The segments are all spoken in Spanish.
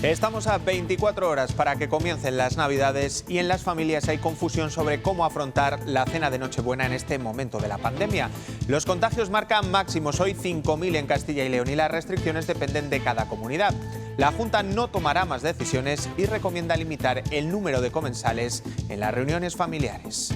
Estamos a 24 horas para que comiencen las Navidades y en las familias hay confusión sobre cómo afrontar la cena de Nochebuena en este momento de la pandemia. Los contagios marcan máximos, hoy 5.000 en Castilla y León, y las restricciones dependen de cada comunidad. La Junta no tomará más decisiones y recomienda limitar el número de comensales en las reuniones familiares.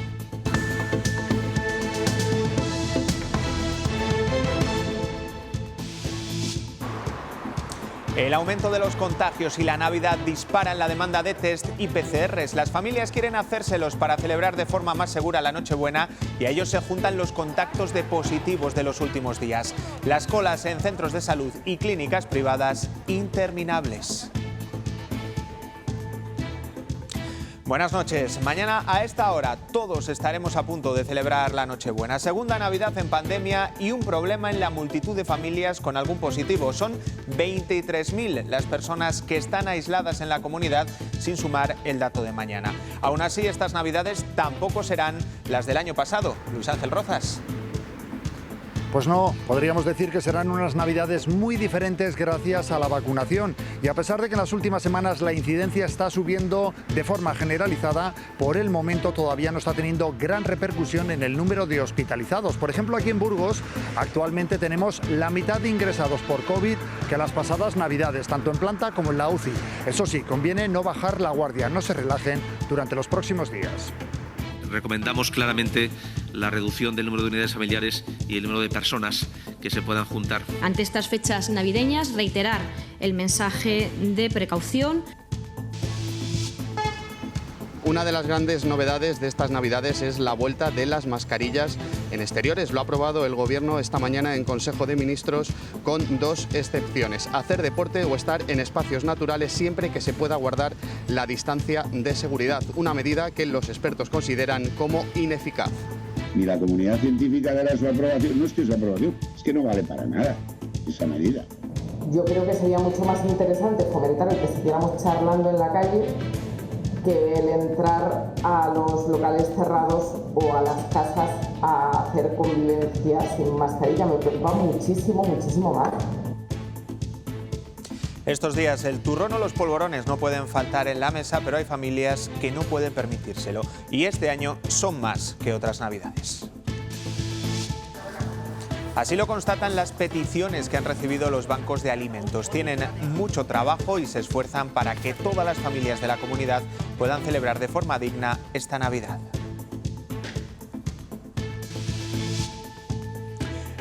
El aumento de los contagios y la Navidad disparan la demanda de test y PCRs. Las familias quieren hacérselos para celebrar de forma más segura la Nochebuena y a ellos se juntan los contactos de positivos de los últimos días. Las colas en centros de salud y clínicas privadas interminables. Buenas noches. Mañana a esta hora todos estaremos a punto de celebrar la Nochebuena. Segunda Navidad en pandemia y un problema en la multitud de familias con algún positivo. Son 23.000 las personas que están aisladas en la comunidad, sin sumar el dato de mañana. Aún así, estas Navidades tampoco serán las del año pasado. Luis Ángel Rozas. Pues no, podríamos decir que serán unas Navidades muy diferentes gracias a la vacunación. Y a pesar de que en las últimas semanas la incidencia está subiendo de forma generalizada, por el momento todavía no está teniendo gran repercusión en el número de hospitalizados. Por ejemplo, aquí en Burgos actualmente tenemos la mitad de ingresados por COVID que las pasadas Navidades, tanto en planta como en la UCI. Eso sí, conviene no bajar la guardia, no se relajen durante los próximos días. Recomendamos claramente la reducción del número de unidades familiares y el número de personas que se puedan juntar. Ante estas fechas navideñas, reiterar el mensaje de precaución. Una de las grandes novedades de estas Navidades es la vuelta de las mascarillas en exteriores. Lo ha aprobado el Gobierno esta mañana en Consejo de Ministros con dos excepciones: hacer deporte o estar en espacios naturales siempre que se pueda guardar la distancia de seguridad. Una medida que los expertos consideran como ineficaz. Ni la comunidad científica dará su aprobación. No es que su aprobación, es que no vale para nada esa medida. Yo creo que sería mucho más interesante fomentar el que siguiéramos charlando en la calle que el entrar a los locales cerrados o a las casas a hacer convivencia sin mascarilla. Me preocupa muchísimo, muchísimo más. Estos días el turrón o los polvorones no pueden faltar en la mesa, pero hay familias que no pueden permitírselo. Y este año son más que otras Navidades. Así lo constatan las peticiones que han recibido los bancos de alimentos. Tienen mucho trabajo y se esfuerzan para que todas las familias de la comunidad puedan celebrar de forma digna esta Navidad.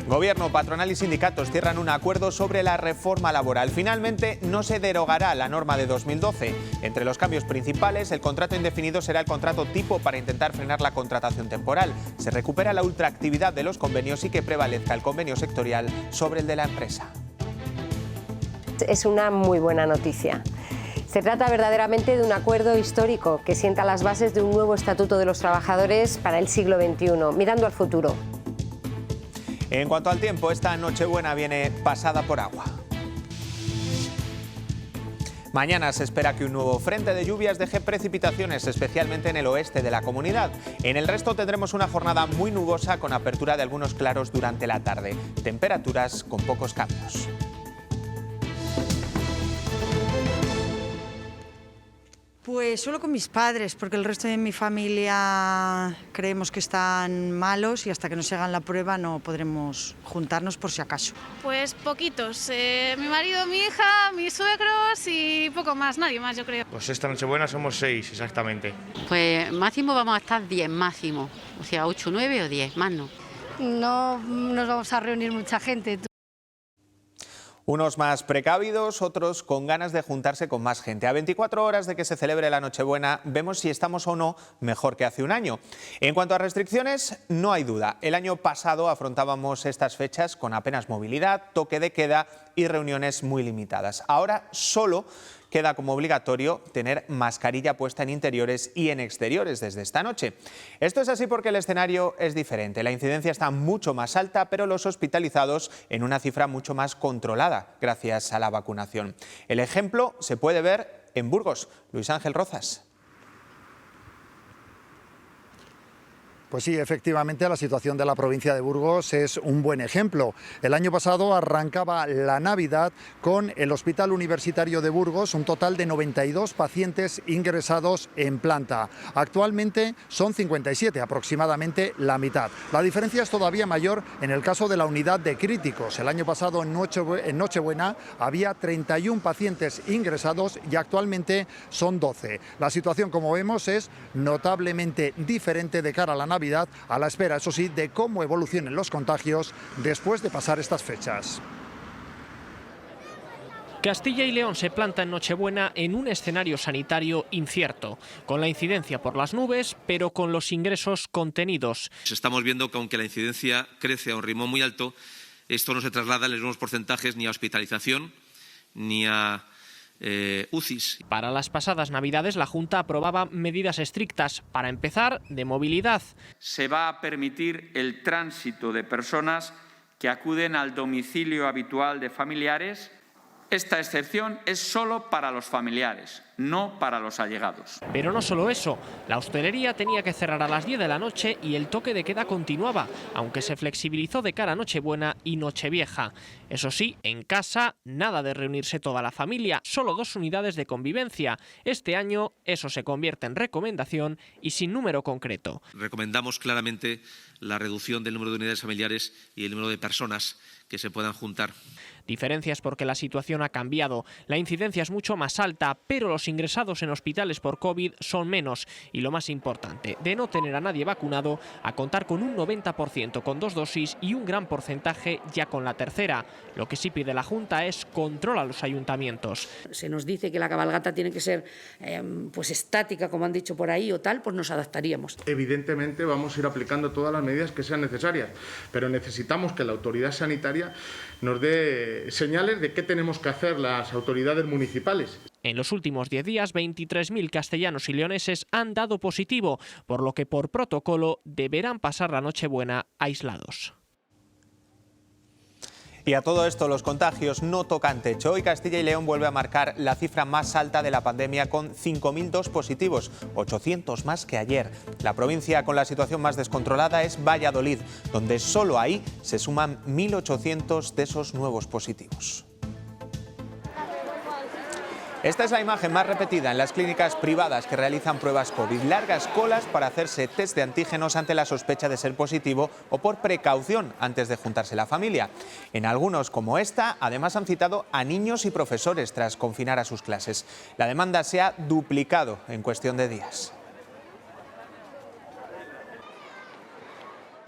Gobierno, patronal y sindicatos cierran un acuerdo sobre la reforma laboral. Finalmente no se derogará la norma de 2012. Entre los cambios principales, el contrato indefinido será el contrato tipo para intentar frenar la contratación temporal. Se recupera la ultraactividad de los convenios y que prevalezca el convenio sectorial sobre el de la empresa. Es una muy buena noticia. Se trata verdaderamente de un acuerdo histórico que sienta las bases de un nuevo estatuto de los trabajadores para el siglo XXI, mirando al futuro. En cuanto al tiempo, esta Nochebuena viene pasada por agua. Mañana se espera que un nuevo frente de lluvias deje precipitaciones, especialmente en el oeste de la comunidad. En el resto tendremos una jornada muy nubosa con apertura de algunos claros durante la tarde. Temperaturas con pocos cambios. Pues solo con mis padres, porque el resto de mi familia creemos que están malos y hasta que nos hagan la prueba no podremos juntarnos por si acaso. Pues poquitos, mi marido, mi hija, mis suegros y poco más, nadie más yo creo. Pues esta Nochebuena somos 6 exactamente. Pues máximo vamos a estar 10 máximo, o sea 8, 9 o 10, más no. No nos vamos a reunir mucha gente. Unos más precavidos, otros con ganas de juntarse con más gente. A 24 horas de que se celebre la Nochebuena, vemos si estamos o no mejor que hace un año. En cuanto a restricciones, no hay duda. El año pasado afrontábamos estas fechas con apenas movilidad, toque de queda y reuniones muy limitadas. Ahora solo queda como obligatorio tener mascarilla puesta en interiores y en exteriores desde esta noche. Esto es así porque el escenario es diferente. La incidencia está mucho más alta, pero los hospitalizados en una cifra mucho más controlada gracias a la vacunación. El ejemplo se puede ver en Burgos. Luis Ángel Rozas. Pues sí, efectivamente, la situación de la provincia de Burgos es un buen ejemplo. El año pasado arrancaba la Navidad con el Hospital Universitario de Burgos, un total de 92 pacientes ingresados en planta. Actualmente son 57, aproximadamente la mitad. La diferencia es todavía mayor en el caso de la unidad de críticos. El año pasado, en Nochebuena, había 31 pacientes ingresados y actualmente son 12. La situación, como vemos, es notablemente diferente de cara a la Navidad, a la espera, eso sí, de cómo evolucionen los contagios después de pasar estas fechas. Castilla y León se planta en Nochebuena en un escenario sanitario incierto, con la incidencia por las nubes, pero con los ingresos contenidos. Estamos viendo que aunque la incidencia crece a un ritmo muy alto, esto no se traslada en los mismos porcentajes ni a hospitalización ni a UCIs. Para las pasadas Navidades la Junta aprobaba medidas estrictas. Para empezar, de movilidad. Se va a permitir el tránsito de personas que acuden al domicilio habitual de familiares. Esta excepción es solo para los familiares, no para los allegados. Pero no solo eso, la hostelería tenía que cerrar a las 10 de la noche y el toque de queda continuaba, aunque se flexibilizó de cara a Nochebuena y Nochevieja. Eso sí, en casa, nada de reunirse toda la familia, solo 2 unidades de convivencia. Este año eso se convierte en recomendación y sin número concreto. Recomendamos claramente la reducción del número de unidades familiares y el número de personas que se puedan juntar. Diferencias porque la situación ha cambiado. La incidencia es mucho más alta, pero los ingresados en hospitales por COVID son menos. Y lo más importante, de no tener a nadie vacunado, a contar con un 90% con 2 dosis y un gran porcentaje ya con la tercera. Lo que sí pide la Junta es control a los ayuntamientos. Se nos dice que la cabalgata tiene que ser pues estática, como han dicho por ahí, o tal, pues nos adaptaríamos. Evidentemente vamos a ir aplicando todas las medidas que sean necesarias, pero necesitamos que la autoridad sanitaria nos dé señales de qué tenemos que hacer las autoridades municipales. En los últimos 10 días, 23.000 castellanos y leoneses han dado positivo, por lo que por protocolo deberán pasar la Nochebuena aislados. Y a todo esto, los contagios no tocan techo. Hoy Castilla y León vuelve a marcar la cifra más alta de la pandemia con 5.002 positivos, 800 más que ayer. La provincia con la situación más descontrolada es Valladolid, donde solo ahí se suman 1.800 de esos nuevos positivos. Esta es la imagen más repetida en las clínicas privadas que realizan pruebas COVID. Largas colas para hacerse test de antígenos ante la sospecha de ser positivo o por precaución antes de juntarse la familia. En algunos, como esta, además han citado a niños y profesores tras confinar a sus clases. La demanda se ha duplicado en cuestión de días.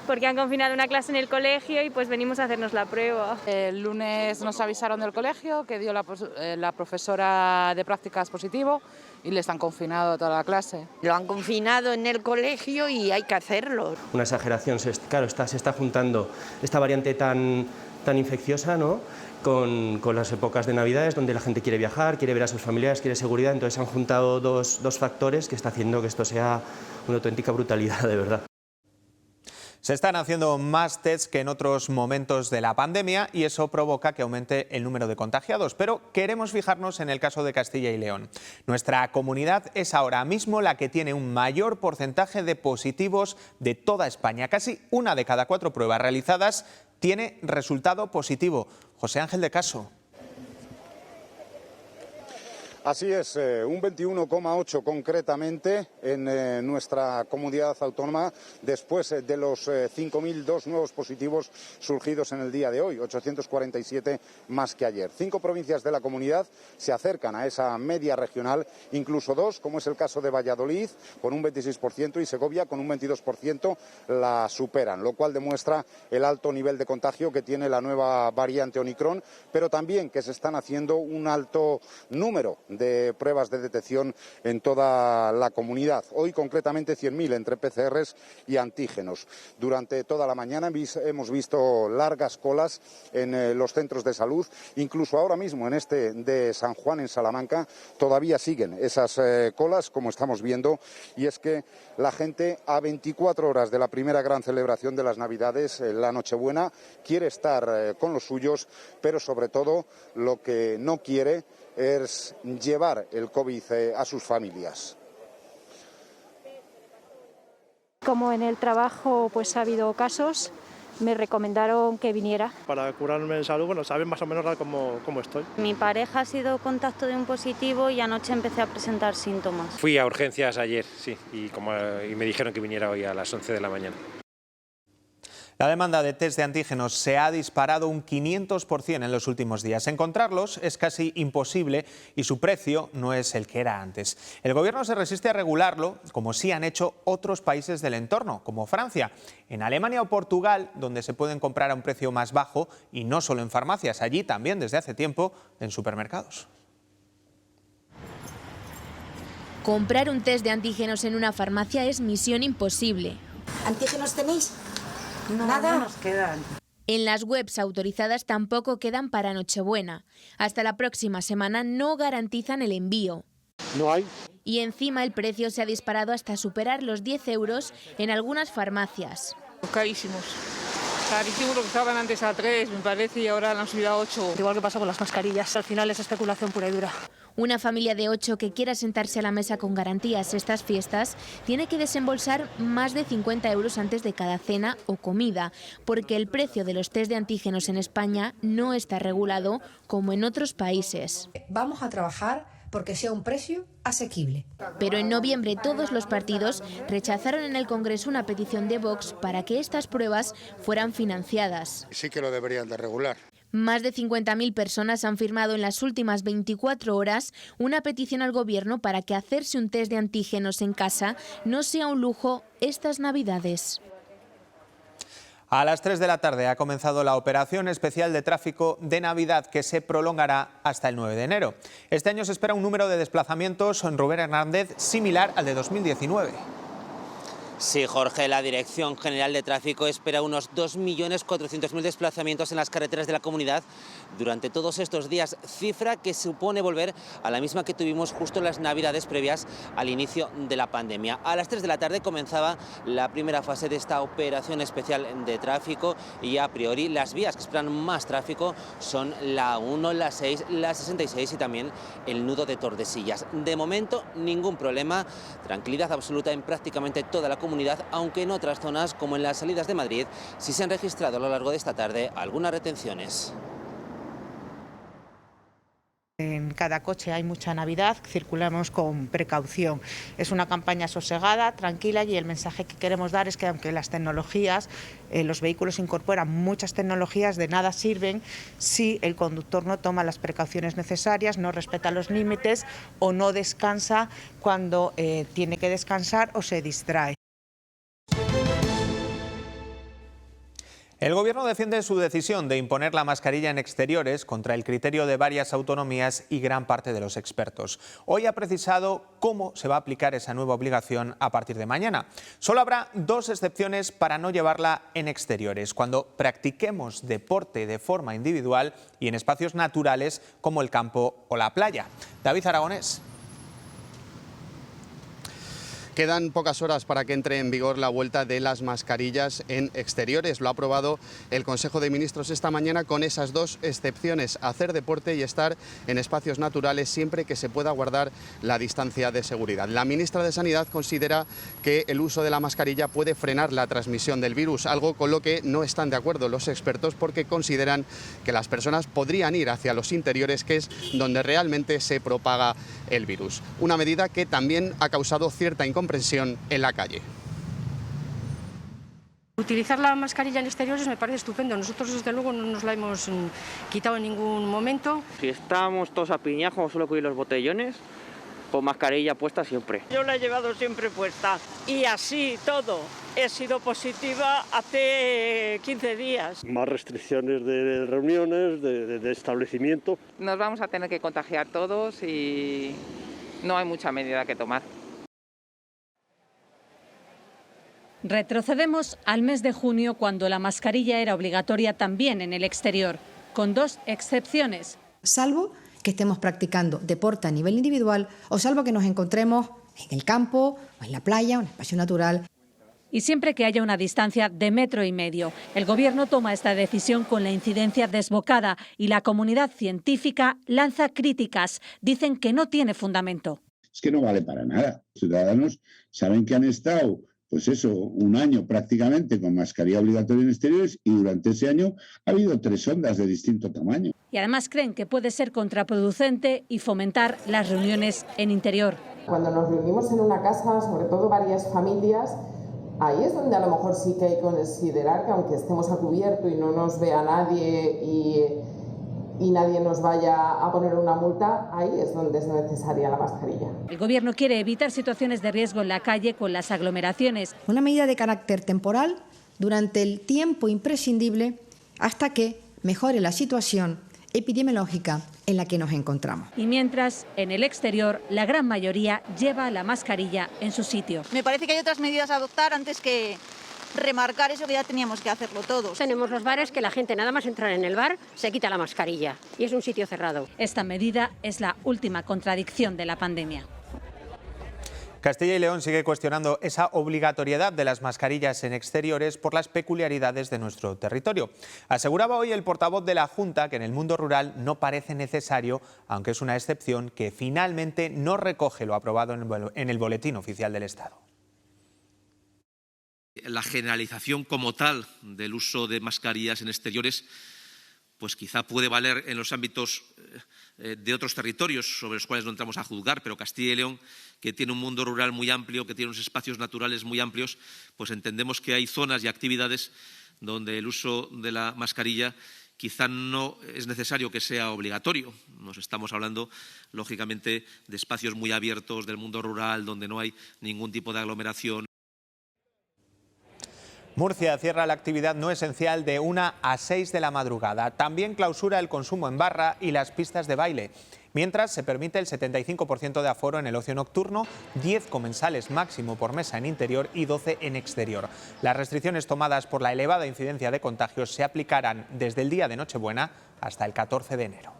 Porque han confinado una clase en el colegio y pues venimos a hacernos la prueba. El lunes nos avisaron del colegio que dio la profesora de prácticas positivo y les han confinado toda la clase. Lo han confinado en el colegio y hay que hacerlo. Una exageración, claro, se está juntando esta variante tan infecciosa, ¿no?, con las épocas de Navidades, donde la gente quiere viajar, quiere ver a sus familiares, quiere seguridad. Entonces se han juntado dos factores que está haciendo que esto sea una auténtica brutalidad, de verdad. Se están haciendo más tests que en otros momentos de la pandemia y eso provoca que aumente el número de contagiados. Pero queremos fijarnos en el caso de Castilla y León. Nuestra comunidad es ahora mismo la que tiene un mayor porcentaje de positivos de toda España. Casi 1 de cada 4 pruebas realizadas tiene resultado positivo. José Ángel de Caso. Así es, un 21,8 concretamente en nuestra comunidad autónoma después de los 5.002 nuevos positivos surgidos en el día de hoy, 847 más que ayer. 5 provincias de la comunidad se acercan a esa media regional, incluso 2, como es el caso de Valladolid, con un 26% y Segovia con un 22% la superan, lo cual demuestra el alto nivel de contagio que tiene la nueva variante Omicron, pero también que se están haciendo un alto número de pruebas de detección en toda la comunidad. Hoy concretamente 100.000 entre PCRs y antígenos. Durante toda la mañana hemos visto largas colas en los centros de salud. Incluso ahora mismo en este de San Juan, en Salamanca, todavía siguen esas colas, como estamos viendo, y es que la gente a 24 horas de la primera gran celebración de las Navidades, la Nochebuena, quiere estar con los suyos, pero sobre todo lo que no quiere es llevar el COVID a sus familias. como en el trabajo pues ha habido casos, me recomendaron que viniera. Para curarme en salud, bueno, saben más o menos cómo estoy. Mi pareja ha sido contacto de un positivo y anoche empecé a presentar síntomas. Fui a urgencias ayer, sí, y me dijeron que viniera hoy a las 11 de la mañana. La demanda de test de antígenos se ha disparado un 500% en los últimos días. Encontrarlos es casi imposible y su precio no es el que era antes. El Gobierno se resiste a regularlo, como sí han hecho otros países del entorno, como Francia. En Alemania o Portugal, donde se pueden comprar a un precio más bajo y no solo en farmacias, allí también desde hace tiempo en supermercados. Comprar un test de antígenos en una farmacia es misión imposible. ¿Antígenos tenéis? No, nada. No nos quedan. En las webs autorizadas tampoco quedan para Nochebuena. Hasta la próxima semana no garantizan el envío. No hay. Y encima el precio se ha disparado hasta superar los 10 euros en algunas farmacias. Carísimos. Carísimos lo que estaban antes a 3, me parece, y ahora han subido a 8. Igual que pasa con las mascarillas, al final es especulación pura y dura. Una familia de 8 que quiera sentarse a la mesa con garantías estas fiestas tiene que desembolsar más de 50 euros antes de cada cena o comida, porque el precio de los test de antígenos en España no está regulado como en otros países. Vamos a trabajar porque sea un precio asequible. Pero en noviembre todos los partidos rechazaron en el Congreso una petición de Vox para que estas pruebas fueran financiadas. Sí que lo deberían de regular. Más de 50.000 personas han firmado en las últimas 24 horas una petición al Gobierno para que hacerse un test de antígenos en casa no sea un lujo estas Navidades. A las 3 de la tarde ha comenzado la operación especial de tráfico de Navidad que se prolongará hasta el 9 de enero. Este año se espera un número de desplazamientos en Rubén Hernández similar al de 2019. Sí, Jorge, la Dirección General de Tráfico espera unos 2.400.000 desplazamientos en las carreteras de la comunidad durante todos estos días, cifra que supone volver a la misma que tuvimos justo en las Navidades previas al inicio de la pandemia. A las 3 de la tarde comenzaba la primera fase de esta operación especial de tráfico y a priori las vías que esperan más tráfico son la 1, la 6, la 66 y también el nudo de Tordesillas. De momento ningún problema, tranquilidad absoluta en prácticamente toda la comunidad, aunque en otras zonas, como en las salidas de Madrid, sí se han registrado a lo largo de esta tarde algunas retenciones. En cada coche hay mucha Navidad, circulamos con precaución. Es una campaña sosegada, tranquila, y el mensaje que queremos dar es que aunque las tecnologías, los vehículos incorporan muchas tecnologías, de nada sirven si el conductor no toma las precauciones necesarias, no respeta los límites o no descansa cuando tiene que descansar o se distrae. El Gobierno defiende su decisión de imponer la mascarilla en exteriores contra el criterio de varias autonomías y gran parte de los expertos. Hoy ha precisado cómo se va a aplicar esa nueva obligación a partir de mañana. Solo habrá 2 excepciones para no llevarla en exteriores: cuando practiquemos deporte de forma individual y en espacios naturales como el campo o la playa. David Aragonés. Quedan pocas horas para que entre en vigor la vuelta de las mascarillas en exteriores. Lo ha aprobado el Consejo de Ministros esta mañana con esas 2 excepciones: hacer deporte y estar en espacios naturales siempre que se pueda guardar la distancia de seguridad. La ministra de Sanidad considera que el uso de la mascarilla puede frenar la transmisión del virus, algo con lo que no están de acuerdo los expertos, porque consideran que las personas podrían ir hacia los interiores, que es donde realmente se propaga el virus. Una medida que también ha causado cierta incomprensión en la calle. Utilizar la mascarilla en exteriores me parece estupendo. Nosotros, desde luego, no nos la hemos quitado en ningún momento. Si estamos todos apiñados, como suelo coger los botellones, con mascarilla puesta siempre. Yo la he llevado siempre puesta y así todo. He sido positiva hace 15 días. Más restricciones de reuniones, de establecimiento. Nos vamos a tener que contagiar todos y no hay mucha medida que tomar. Retrocedemos al mes de junio, cuando la mascarilla era obligatoria también en el exterior, con 2 excepciones. Salvo que estemos practicando deporte a nivel individual o salvo que nos encontremos en el campo o en la playa, un espacio natural. Y siempre que haya una distancia de 1,5 metros. El Gobierno toma esta decisión con la incidencia desbocada y la comunidad científica lanza críticas. Dicen que no tiene fundamento. Es que no vale para nada. Los ciudadanos saben que han estado pues eso, un año prácticamente con mascarilla obligatoria en exteriores y durante ese año ha habido 3 ondas de distinto tamaño. Y además creen que puede ser contraproducente y fomentar las reuniones en interior. Cuando nos reunimos en una casa, sobre todo varias familias, ahí es donde a lo mejor sí que hay que considerar que aunque estemos a cubierto y no nos vea nadie y nadie nos vaya a poner una multa, ahí es donde es necesaria la mascarilla. El Gobierno quiere evitar situaciones de riesgo en la calle con las aglomeraciones. Una medida de carácter temporal durante el tiempo imprescindible hasta que mejore la situación epidemiológica en la que nos encontramos. Y mientras, en el exterior, la gran mayoría lleva la mascarilla en su sitio. Me parece que hay otras medidas a adoptar antes que remarcar eso que ya teníamos que hacerlo todos. Tenemos los bares que la gente nada más entrar en el bar se quita la mascarilla y es un sitio cerrado. Esta medida es la última contradicción de la pandemia. Castilla y León sigue cuestionando esa obligatoriedad de las mascarillas en exteriores por las peculiaridades de nuestro territorio. Aseguraba hoy el portavoz de la Junta que en el mundo rural no parece necesario, aunque es una excepción que finalmente no recoge lo aprobado en el Boletín Oficial del Estado. La generalización como tal del uso de mascarillas en exteriores pues quizá puede valer en los ámbitos de otros territorios sobre los cuales no entramos a juzgar, pero Castilla y León, que tiene un mundo rural muy amplio, que tiene unos espacios naturales muy amplios, pues entendemos que hay zonas y actividades donde el uso de la mascarilla quizá no es necesario que sea obligatorio. Nos estamos hablando, lógicamente, de espacios muy abiertos del mundo rural, donde no hay ningún tipo de aglomeración. Murcia cierra la actividad no esencial de 1 a 6 de la madrugada. También clausura el consumo en barra y las pistas de baile. Mientras se permite el 75% de aforo en el ocio nocturno, 10 comensales máximo por mesa en interior y 12 en exterior. Las restricciones tomadas por la elevada incidencia de contagios se aplicarán desde el día de Nochebuena hasta el 14 de enero.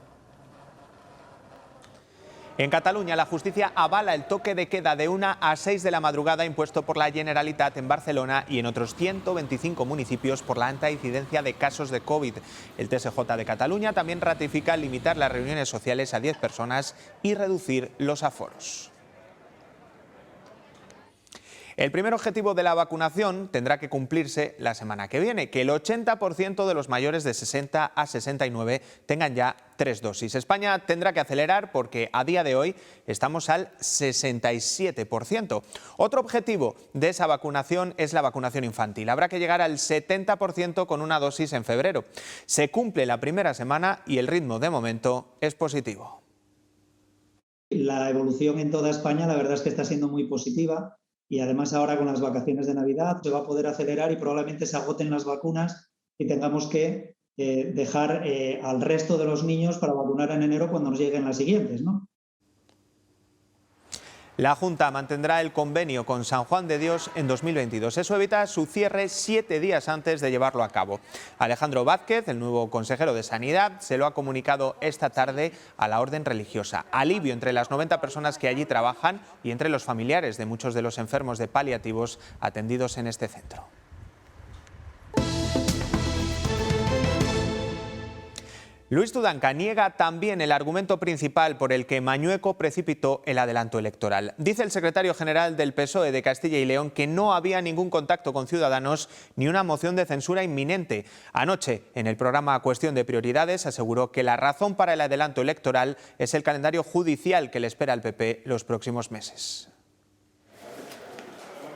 En Cataluña, la justicia avala el toque de queda de 1 a 6 de la madrugada impuesto por la Generalitat en Barcelona y en otros 125 municipios por la alta incidencia de casos de COVID. El TSJ de Cataluña también ratifica limitar las reuniones sociales a 10 personas y reducir los aforos. El primer objetivo de la vacunación tendrá que cumplirse la semana que viene, que el 80% de los mayores de 60 a 69 tengan ya 3 dosis. España tendrá que acelerar porque a día de hoy estamos al 67%. Otro objetivo de esa vacunación es la vacunación infantil. Habrá que llegar al 70% con una dosis en febrero. Se cumple la primera semana y el ritmo de momento es positivo. La evolución en toda España la verdad es que está siendo muy positiva. Y además ahora con las vacaciones de Navidad se va a poder acelerar y probablemente se agoten las vacunas y tengamos que dejar al resto de los niños para vacunar en enero cuando nos lleguen las siguientes, ¿no? La Junta mantendrá el convenio con San Juan de Dios en 2022. Eso evita su cierre 7 días antes de llevarlo a cabo. Alejandro Vázquez, el nuevo consejero de Sanidad, se lo ha comunicado esta tarde a la orden religiosa. Alivio entre las 90 personas que allí trabajan y entre los familiares de muchos de los enfermos de paliativos atendidos en este centro. Luis Tudanca niega también el argumento principal por el que Mañueco precipitó el adelanto electoral. Dice el secretario general del PSOE de Castilla y León que no había ningún contacto con Ciudadanos ni una moción de censura inminente. Anoche, en el programa Cuestión de Prioridades, aseguró que la razón para el adelanto electoral es el calendario judicial que le espera al PP los próximos meses.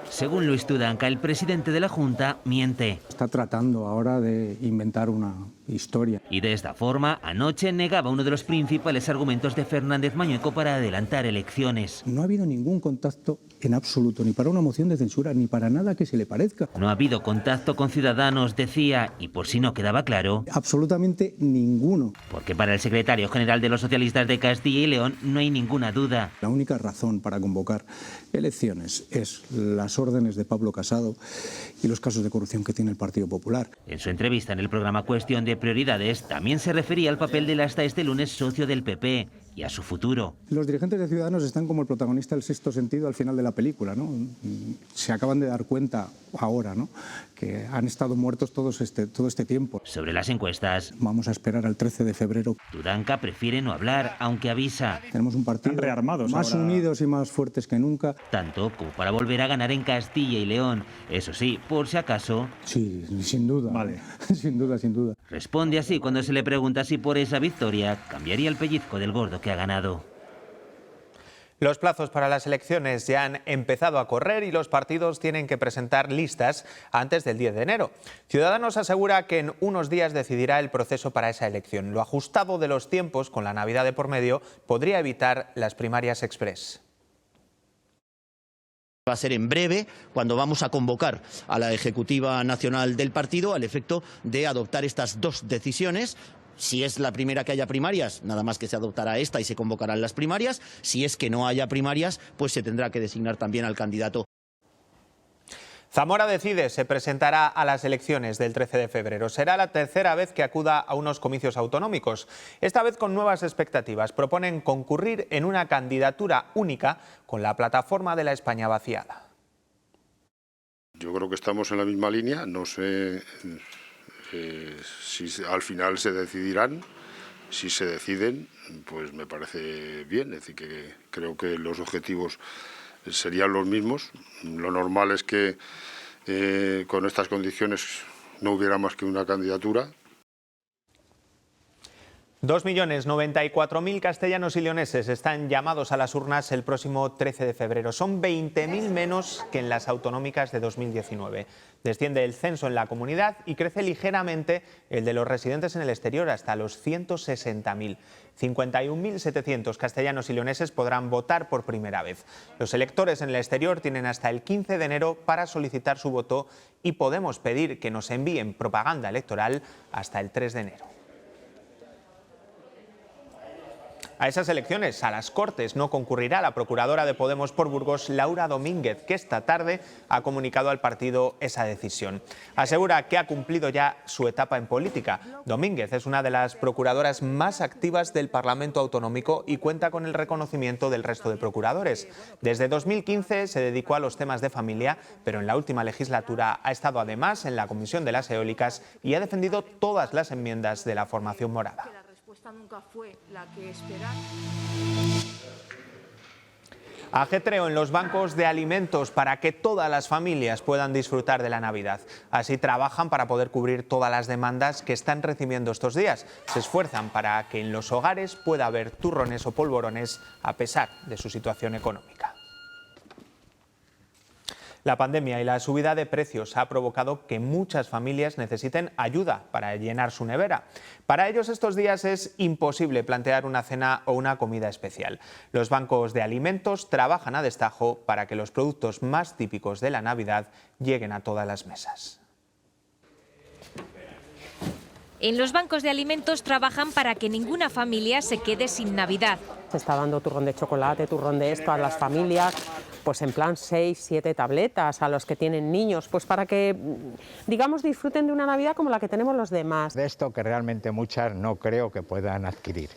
Según Luis Tudanca, el presidente de la Junta miente. Está tratando ahora de inventar una historia. Y de esta forma, anoche negaba uno de los principales argumentos de Fernández Mañueco para adelantar elecciones. No ha habido ningún contacto en absoluto, ni para una moción de censura, ni para nada que se le parezca. No ha habido contacto con Ciudadanos, decía, y por si no quedaba claro... Absolutamente ninguno. Porque para el secretario general de los socialistas de Castilla y León no hay ninguna duda. La única razón para convocar elecciones es las órdenes de Pablo Casado y los casos de corrupción que tiene el Partido Popular. En su entrevista en el programa Cuestión de Prioridades también se refería al papel del hasta este lunes socio del PP y a su futuro. Los dirigentes de Ciudadanos están como el protagonista del Sexto Sentido al final de la película, ¿no? Se acaban de dar cuenta ahora, ¿no?, que que han estado muertos todo este tiempo. Sobre las encuestas, vamos a esperar al 13 de febrero. Tudanca prefiere no hablar, aunque avisa. Tenemos un partido rearmados más ahora, unidos y más fuertes que nunca. Tanto como para volver a ganar en Castilla y León. Eso sí, por si acaso. Sí, sin duda. Vale. Sin duda, sin duda. Responde así cuando se le pregunta si por esa victoria cambiaría el pellizco del gordo que ha ganado. Los plazos para las elecciones ya han empezado a correr y los partidos tienen que presentar listas antes del 10 de enero. Ciudadanos asegura que en unos días decidirá el proceso para esa elección. Lo ajustado de los tiempos, con la Navidad de por medio, podría evitar las primarias express. Va a ser en breve cuando vamos a convocar a la Ejecutiva Nacional del partido al efecto de adoptar estas dos decisiones. Si es la primera que haya primarias, nada más que se adoptará esta y se convocarán las primarias. Si es que no haya primarias, pues se tendrá que designar también al candidato. Zamora Decide se presentará a las elecciones del 13 de febrero. Será la tercera vez que acuda a unos comicios autonómicos. Esta vez con nuevas expectativas. Proponen concurrir en una candidatura única con la plataforma de la España vaciada. Yo creo que estamos en la misma línea. No sé si al final se decidirán. Si se deciden, pues me parece bien. Es decir, que creo que los objetivos serían los mismos. Lo normal es que con estas condiciones no hubiera más que una candidatura. 2.094.000 castellanos y leoneses están llamados a las urnas el próximo 13 de febrero. Son 20.000 menos que en las autonómicas de 2019. Desciende el censo en la comunidad y crece ligeramente el de los residentes en el exterior hasta los 160.000. 51.700 castellanos y leoneses podrán votar por primera vez. Los electores en el exterior tienen hasta el 15 de enero para solicitar su voto y podemos pedir que nos envíen propaganda electoral hasta el 3 de enero. A esas elecciones, a las Cortes, no concurrirá la procuradora de Podemos por Burgos, Laura Domínguez, que esta tarde ha comunicado al partido esa decisión. Asegura que ha cumplido ya su etapa en política. Domínguez es una de las procuradoras más activas del Parlamento Autonómico y cuenta con el reconocimiento del resto de procuradores. Desde 2015 se dedicó a los temas de familia, pero en la última legislatura ha estado además en la Comisión de las Eólicas y ha defendido todas las enmiendas de la formación morada. Nunca fue la que esperaba. Ajetreo en los bancos de alimentos para que todas las familias puedan disfrutar de la Navidad. Así trabajan para poder cubrir todas las demandas que están recibiendo estos días. Se esfuerzan para que en los hogares pueda haber turrones o polvorones a pesar de su situación económica. La pandemia y la subida de precios ha provocado que muchas familias necesiten ayuda para llenar su nevera. Para ellos estos días es imposible plantear una cena o una comida especial. Los bancos de alimentos trabajan a destajo para que los productos más típicos de la Navidad lleguen a todas las mesas. En los bancos de alimentos trabajan para que ninguna familia se quede sin Navidad. Se está dando turrón de chocolate, turrón de esto a las familias, pues en plan 6, 7 tabletas a los que tienen niños, pues para que, digamos, disfruten de una Navidad como la que tenemos los demás. De esto que realmente muchas no creo que puedan adquirir.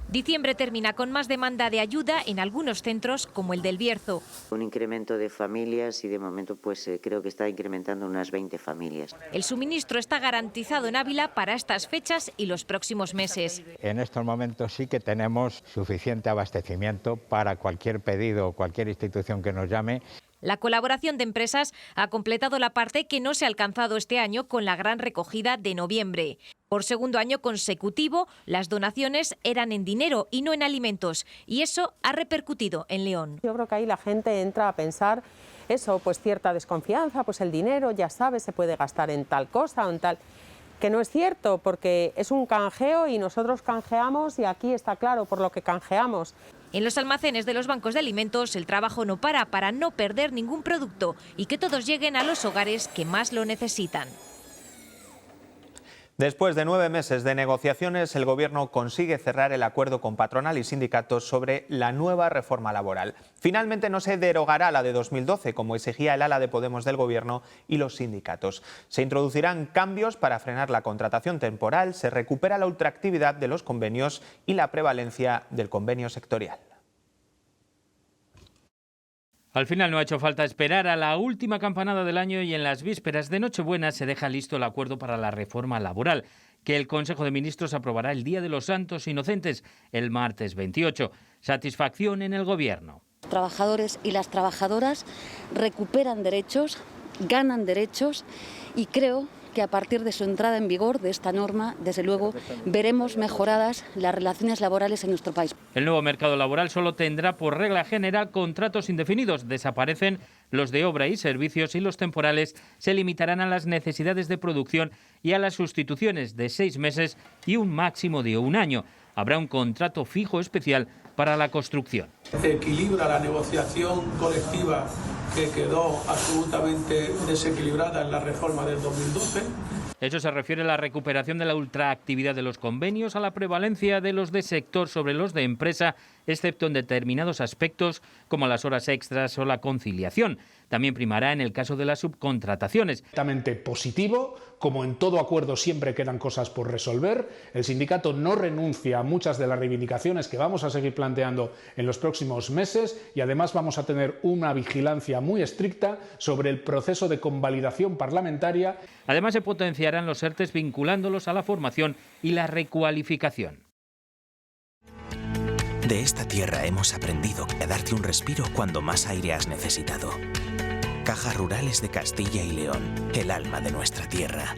Diciembre termina con más demanda de ayuda en algunos centros como el del Bierzo. Un incremento de familias y de momento pues creo que está incrementando unas 20 familias. El suministro está garantizado en Ávila para estas fechas y los próximos meses. En estos momentos sí que tenemos suficiente abastecimiento para cualquier pedido o cualquier institución que nos llame. La colaboración de empresas ha completado la parte que no se ha alcanzado este año con la gran recogida de noviembre. Por segundo año consecutivo, las donaciones eran en dinero y no en alimentos, y eso ha repercutido en León. Yo creo que ahí la gente entra a pensar eso, pues cierta desconfianza, pues el dinero, ya sabes, se puede gastar en tal cosa o en tal... Que no es cierto, porque es un canjeo y nosotros canjeamos y aquí está claro por lo que canjeamos. En los almacenes de los bancos de alimentos el trabajo no para no perder ningún producto y que todos lleguen a los hogares que más lo necesitan. Después de 9 meses de negociaciones, el Gobierno consigue cerrar el acuerdo con patronal y sindicatos sobre la nueva reforma laboral. Finalmente no se derogará la de 2012, como exigía el ala de Podemos del Gobierno y los sindicatos. Se introducirán cambios para frenar la contratación temporal, se recupera la ultraactividad de los convenios y la prevalencia del convenio sectorial. Al final no ha hecho falta esperar a la última campanada del año y en las vísperas de Nochebuena se deja listo el acuerdo para la reforma laboral, que el Consejo de Ministros aprobará el Día de los Santos Inocentes, el martes 28. Satisfacción en el Gobierno. Los trabajadores y las trabajadoras recuperan derechos, ganan derechos y creo que a partir de su entrada en vigor de esta norma, desde luego, veremos mejoradas las relaciones laborales en nuestro país. El nuevo mercado laboral solo tendrá por regla general contratos indefinidos. Desaparecen los de obra y servicios y los temporales se limitarán a las necesidades de producción y a las sustituciones de 6 meses y un máximo de 1 año. Habrá un contrato fijo especial para la construcción. Se equilibra la negociación colectiva que quedó absolutamente desequilibrada en la reforma del 2012. Eso se refiere a la recuperación de la ultraactividad de los convenios, a la prevalencia de los de sector sobre los de empresa, excepto en determinados aspectos como las horas extras o la conciliación. También primará en el caso de las subcontrataciones. Positivo, como en todo acuerdo siempre quedan cosas por resolver. El sindicato no renuncia a muchas de las reivindicaciones que vamos a seguir planteando en los próximos meses y además vamos a tener una vigilancia muy estricta sobre el proceso de convalidación parlamentaria. Además se potenciarán los ERTEs vinculándolos a la formación y la recualificación. De esta tierra hemos aprendido a darte un respiro cuando más aire has necesitado. Cajas Rurales de Castilla y León, el alma de nuestra tierra.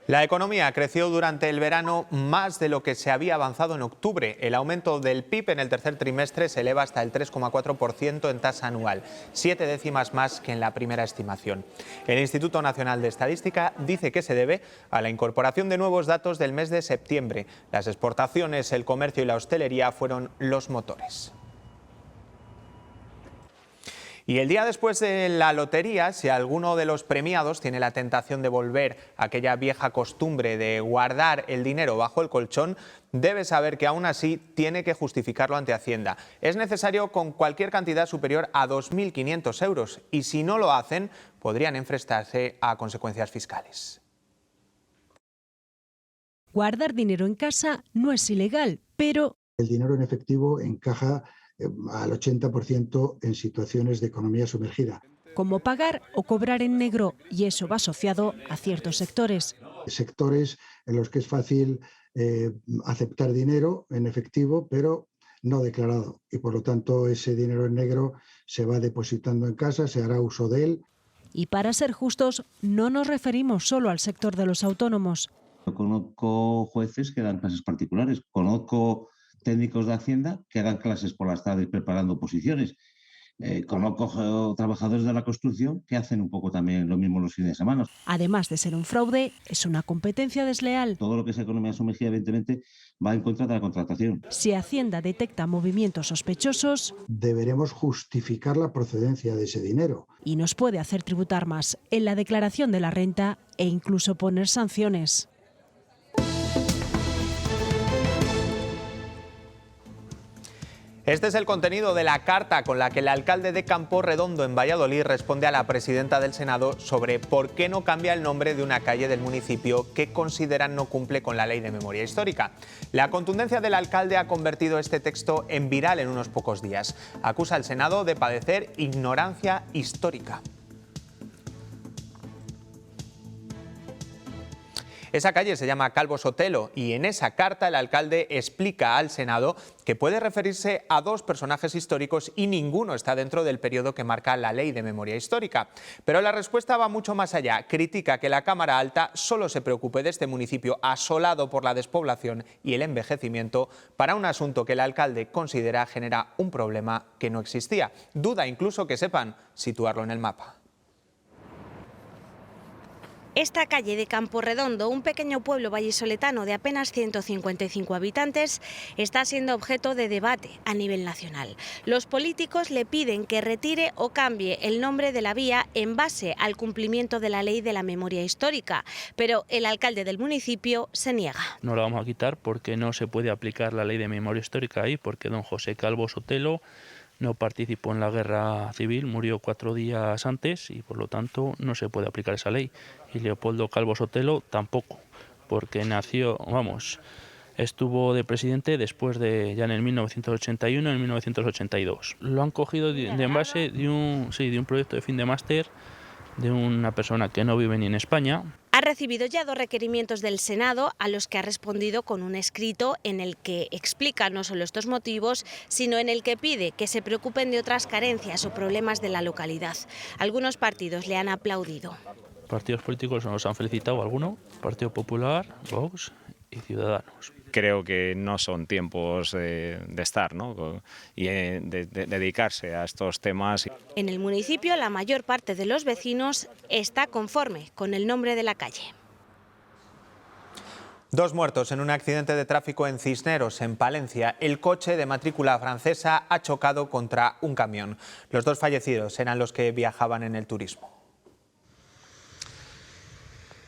La economía creció durante el verano más de lo que se había avanzado en octubre. El aumento del PIB en el tercer trimestre se eleva hasta el 3,4% en tasa anual, 7 décimas más que en la primera estimación. El Instituto Nacional de Estadística dice que se debe a la incorporación de nuevos datos del mes de septiembre. Las exportaciones, el comercio y la hostelería fueron los motores. Y el día después de la lotería, si alguno de los premiados tiene la tentación de volver a aquella vieja costumbre de guardar el dinero bajo el colchón, debe saber que aún así tiene que justificarlo ante Hacienda. Es necesario con cualquier cantidad superior a 2.500 euros y si no lo hacen, podrían enfrentarse a consecuencias fiscales. Guardar dinero en casa no es ilegal, pero el dinero en efectivo encaja al 80% en situaciones de economía sumergida. Como pagar o cobrar en negro, y eso va asociado a ciertos sectores. Sectores en los que es fácil aceptar dinero en efectivo, pero no declarado. Y por lo tanto ese dinero en negro se va depositando en casa, se hará uso de él. Y para ser justos, no nos referimos solo al sector de los autónomos. Yo conozco jueces que dan clases particulares, conozco técnicos de Hacienda que hagan clases por las tardes preparando oposiciones. Conozco trabajadores de la construcción que hacen un poco también lo mismo los fines de semana. Además de ser un fraude, es una competencia desleal. Todo lo que es economía sumergida, evidentemente, va en contra de la contratación. Si Hacienda detecta movimientos sospechosos, deberemos justificar la procedencia de ese dinero. Y nos puede hacer tributar más en la declaración de la renta e incluso poner sanciones. Este es el contenido de la carta con la que el alcalde de Camporredondo, en Valladolid, responde a la presidenta del Senado sobre por qué no cambia el nombre de una calle del municipio que consideran no cumple con la Ley de Memoria Histórica. La contundencia del alcalde ha convertido este texto en viral en unos pocos días. Acusa al Senado de padecer ignorancia histórica. Esa calle se llama Calvo Sotelo y en esa carta el alcalde explica al Senado que puede referirse a 2 personajes históricos y ninguno está dentro del periodo que marca la Ley de Memoria Histórica. Pero la respuesta va mucho más allá. Critica que la Cámara Alta solo se preocupe de este municipio asolado por la despoblación y el envejecimiento para un asunto que el alcalde considera genera un problema que no existía. Duda incluso que sepan situarlo en el mapa. Esta calle de Camporredondo, un pequeño pueblo vallisoletano de apenas 155 habitantes, está siendo objeto de debate a nivel nacional. Los políticos le piden que retire o cambie el nombre de la vía en base al cumplimiento de la Ley de la Memoria Histórica, pero el alcalde del municipio se niega. No la vamos a quitar porque no se puede aplicar la Ley de Memoria Histórica ahí, porque don José Calvo Sotelo no participó en la guerra civil, murió 4 días antes y por lo tanto no se puede aplicar esa ley. Y Leopoldo Calvo Sotelo tampoco, porque nació, Estuvo de presidente después de, ya en el 1981 y en 1982. Lo han cogido de base de un proyecto de fin de máster de una persona que no vive ni en España. Ha recibido ya 2 requerimientos del Senado, a los que ha respondido con un escrito en el que explica no solo estos motivos, sino en el que pide que se preocupen de otras carencias o problemas de la localidad. Algunos partidos le han aplaudido. Partidos políticos nos han felicitado alguno, Partido Popular, Vox y Ciudadanos. Creo que no son tiempos de estar, ¿no? Y de dedicarse a estos temas. En el municipio, la mayor parte de los vecinos está conforme con el nombre de la calle. 2 muertos en un accidente de tráfico en Cisneros, en Palencia. El coche de matrícula francesa ha chocado contra un camión. Los 2 fallecidos eran los que viajaban en el turismo.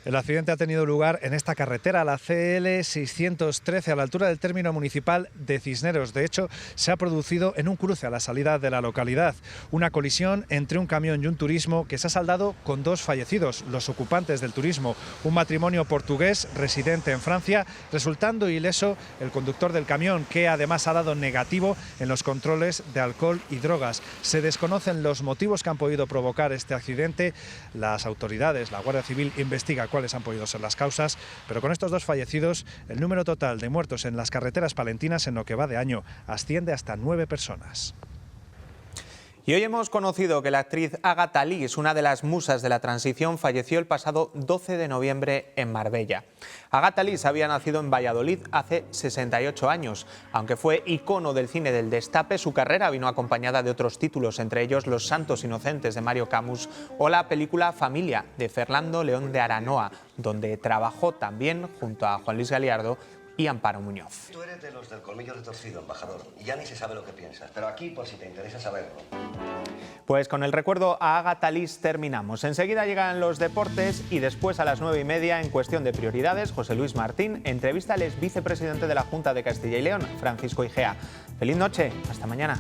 El accidente ha tenido lugar en esta carretera, la CL 613, a la altura del término municipal de Cisneros. De hecho, se ha producido en un cruce a la salida de la localidad. Una colisión entre un camión y un turismo que se ha saldado con 2 fallecidos, los ocupantes del turismo. Un matrimonio portugués residente en Francia, resultando ileso el conductor del camión, que además ha dado negativo en los controles de alcohol y drogas. Se desconocen los motivos que han podido provocar este accidente. Las autoridades, la Guardia Civil, investiga cuáles han podido ser las causas, pero con estos 2 fallecidos, el número total de muertos en las carreteras palentinas en lo que va de año asciende hasta 9 personas. Y hoy hemos conocido que la actriz Agatha Liz, una de las musas de la transición, falleció el pasado 12 de noviembre en Marbella. Agatha Liz había nacido en Valladolid hace 68 años. Aunque fue icono del cine del Destape, su carrera vino acompañada de otros títulos, entre ellos Los Santos Inocentes de Mario Camus o la película Familia de Fernando León de Aranoa, donde trabajó también junto a Juan Luis Galiardo y Amparo Muñoz. Tú eres de los del colmillo retorcido, embajador, y ya ni se sabe lo que piensas, pero aquí, por si te interesa saberlo. Pues con el recuerdo a Agatha Liz terminamos. Enseguida llegan los deportes y después a las 9:30, en Cuestión de Prioridades, José Luis Martín entrevista al ex vicepresidente de la Junta de Castilla y León, Francisco Igea. Feliz noche, hasta mañana.